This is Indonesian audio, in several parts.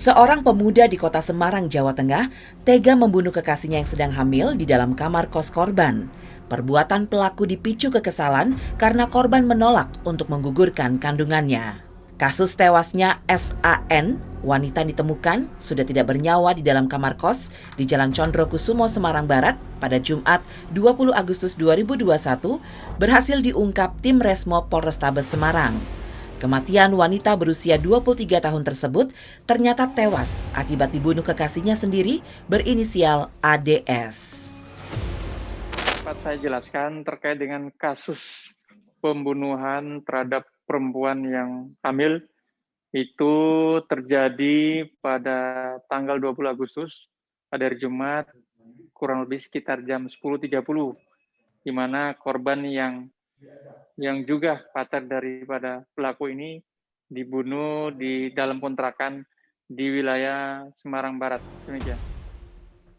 Seorang pemuda di kota Semarang, Jawa Tengah, tega membunuh kekasihnya yang sedang hamil di dalam kamar kos korban. Perbuatan pelaku dipicu kekesalan karena korban menolak untuk menggugurkan kandungannya. Kasus tewasnya SAN, wanita ditemukan sudah tidak bernyawa di dalam kamar kos di Jalan Condrokusumo, Semarang Barat pada Jumat 20 Agustus 2021 berhasil diungkap tim Resmo Polrestabes Semarang. Kematian wanita berusia 23 tahun tersebut ternyata tewas akibat dibunuh kekasihnya sendiri berinisial ADS. Dapat saya jelaskan terkait dengan kasus pembunuhan terhadap perempuan yang hamil itu terjadi pada tanggal 20 Agustus pada hari Jumat kurang lebih sekitar jam 10.30 di mana korban yang juga pacar daripada pelaku ini dibunuh di dalam kontrakan di wilayah Semarang Barat. Demikian.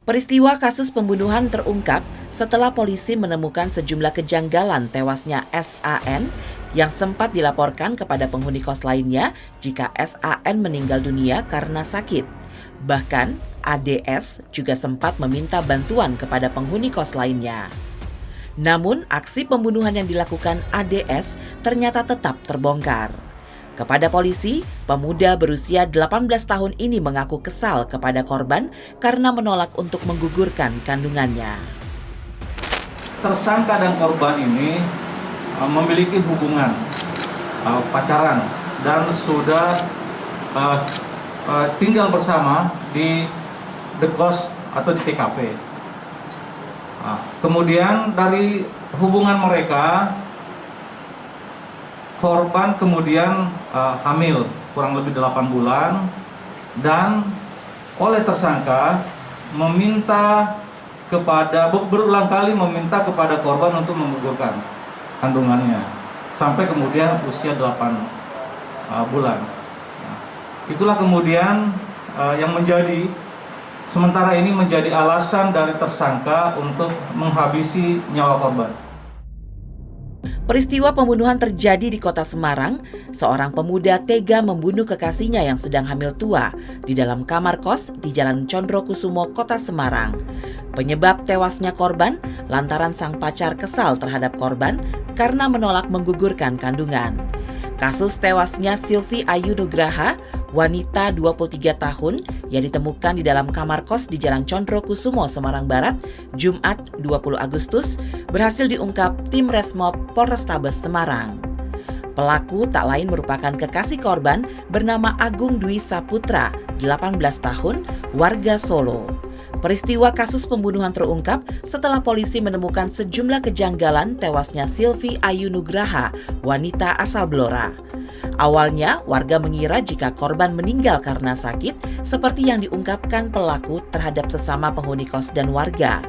Peristiwa kasus pembunuhan terungkap setelah polisi menemukan sejumlah kejanggalan tewasnya SAN yang sempat dilaporkan kepada penghuni kos lainnya jika SAN meninggal dunia karena sakit. Bahkan ADS juga sempat meminta bantuan kepada penghuni kos lainnya. Namun aksi pembunuhan yang dilakukan ADS ternyata tetap terbongkar. Kepada polisi, pemuda berusia 18 tahun ini mengaku kesal kepada korban karena menolak untuk menggugurkan kandungannya. Tersangka dan korban ini memiliki hubungan pacaran dan sudah tinggal bersama di kos atau di TKP. Kemudian dari hubungan mereka, korban kemudian hamil kurang lebih 8 bulan dan oleh tersangka berulang kali meminta kepada korban untuk menggugurkan kandungannya sampai kemudian usia 8 bulan. Itulah kemudian yang sementara ini menjadi alasan dari tersangka untuk menghabisi nyawa korban. Peristiwa pembunuhan terjadi di kota Semarang. Seorang pemuda tega membunuh kekasihnya yang sedang hamil tua di dalam kamar kos di Jalan Condrokusumo, Kota Semarang. Penyebab tewasnya korban lantaran sang pacar kesal terhadap korban karena menolak menggugurkan kandungan. Kasus tewasnya Silvi Ayu Nugraha, wanita 23 tahun yang ditemukan di dalam kamar kos di Jalan Condrokusumo, Semarang Barat, Jumat 20 Agustus, berhasil diungkap tim Resmo Polrestabes Semarang. Pelaku tak lain merupakan kekasih korban bernama Agung Dwi Saputra, 18 tahun, warga Solo. Peristiwa kasus pembunuhan terungkap setelah polisi menemukan sejumlah kejanggalan tewasnya Silvi Ayu Nugraha, wanita asal Blora. Awalnya, warga mengira jika korban meninggal karena sakit, seperti yang diungkapkan pelaku terhadap sesama penghuni kos dan warga.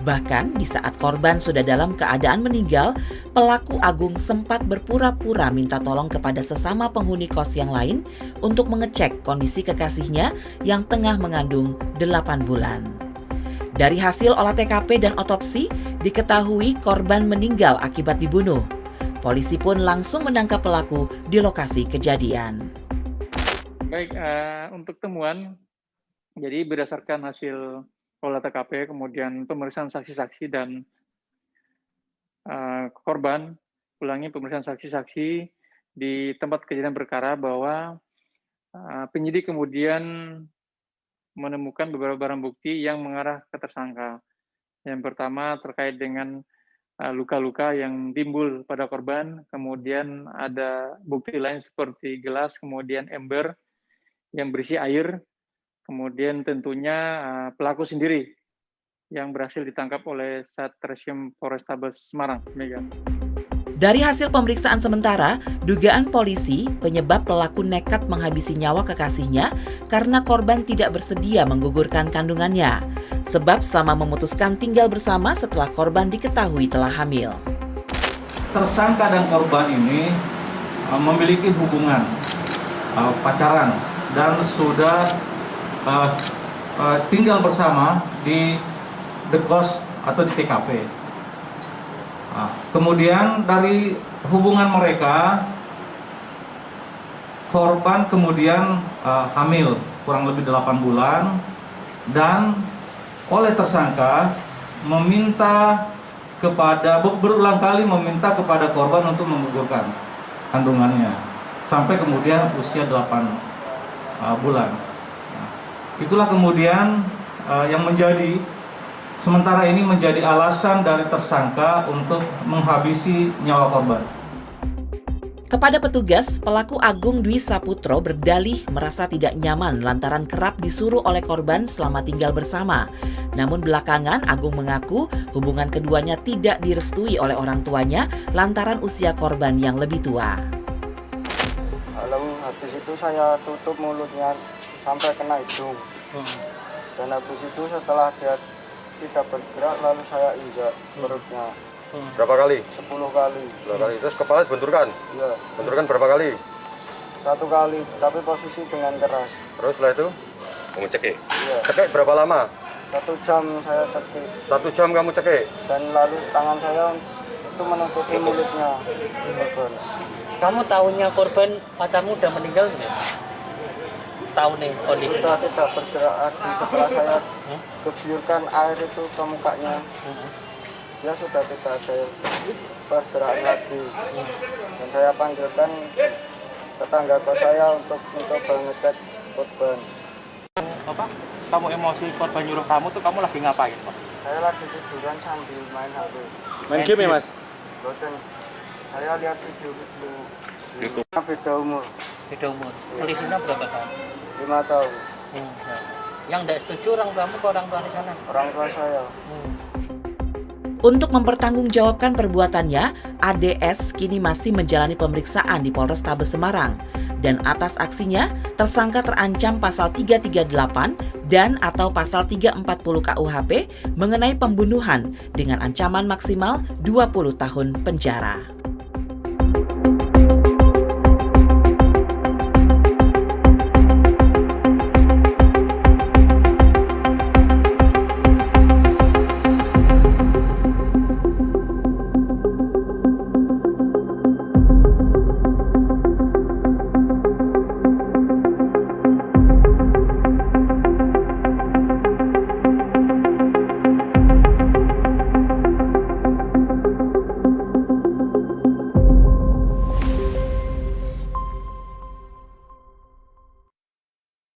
Bahkan di saat korban sudah dalam keadaan meninggal, pelaku Agung sempat berpura-pura minta tolong kepada sesama penghuni kos yang lain untuk mengecek kondisi kekasihnya yang tengah mengandung 8 bulan. Dari hasil olah TKP dan otopsi, diketahui korban meninggal akibat dibunuh. Polisi pun langsung menangkap pelaku di lokasi kejadian. Baik, untuk temuan, jadi berdasarkan hasil olah TKP, kemudian pemeriksaan saksi-saksi dan korban, pemeriksaan saksi-saksi di tempat kejadian perkara bahwa penyidik kemudian menemukan beberapa barang bukti yang mengarah ke tersangka. Yang pertama terkait dengan luka-luka yang timbul pada korban, kemudian ada bukti lain seperti gelas, kemudian ember yang berisi air, kemudian tentunya pelaku sendiri yang berhasil ditangkap oleh Satreskrim Polrestabes Semarang. Dari hasil pemeriksaan sementara, dugaan polisi penyebab pelaku nekat menghabisi nyawa kekasihnya karena korban tidak bersedia menggugurkan kandungannya. Sebab selama memutuskan tinggal bersama setelah korban diketahui telah hamil. Tersangka dan korban ini memiliki hubungan pacaran dan sudah tinggal bersama di kos atau di TKP. Kemudian dari hubungan mereka, korban kemudian hamil kurang lebih 8 bulan, dan oleh tersangka berulang kali meminta kepada korban untuk menggugurkan kandungannya sampai kemudian usia 8 bulan. Nah, itulah kemudian yang sementara ini menjadi alasan dari tersangka untuk menghabisi nyawa korban. Kepada petugas, pelaku Agung Dwi Saputro berdalih merasa tidak nyaman lantaran kerap disuruh oleh korban selama tinggal bersama. Namun belakangan Agung mengaku hubungan keduanya tidak direstui oleh orang tuanya lantaran usia korban yang lebih tua. Lalu habis itu saya tutup mulutnya sampai kena hidung. Dan habis itu setelah dia tidak bergerak, lalu saya injak perutnya. Berapa kali? 10 kali. 10 kali. Terus kepala dibenturkan? Iya. Benturkan berapa kali? 1 kali, tapi posisi dengan keras. Terus setelah itu? Kamu cekik? Iya. Cekik berapa lama? 1 jam saya cekik. 1 jam kamu cekik? Dan lalu tangan saya itu menutupi mulutnya korban. Kamu tahunya korban pacarmu udah meninggal nggak? Tahu nih kondisi. Sudah tidak bergerak lagi setelah saya gebyurkan air itu ke mukanya. Dia sudah tidak ada bergerak lagi. Dan saya panggilkan tetangga kos saya untuk mencoba ngecek korban. Apa? Kamu emosi korban nyuruh kamu tuh kamu lagi ngapain, Pak? Saya lagi tiduran sambil main HP. Main game ya, Mas? Boten. Saya lihat video-video YouTube. Beda umur, Beda umur. Selisihnya berapa tahun? 5 tahun. Yang tidak setuju orang tuamu ke orang tua di sana? Orang tua saya. Untuk mempertanggungjawabkan perbuatannya, ADS kini masih menjalani pemeriksaan di Polrestabes Semarang. Dan atas aksinya, tersangka terancam pasal 338 dan atau pasal 340 KUHP mengenai pembunuhan dengan ancaman maksimal 20 tahun penjara.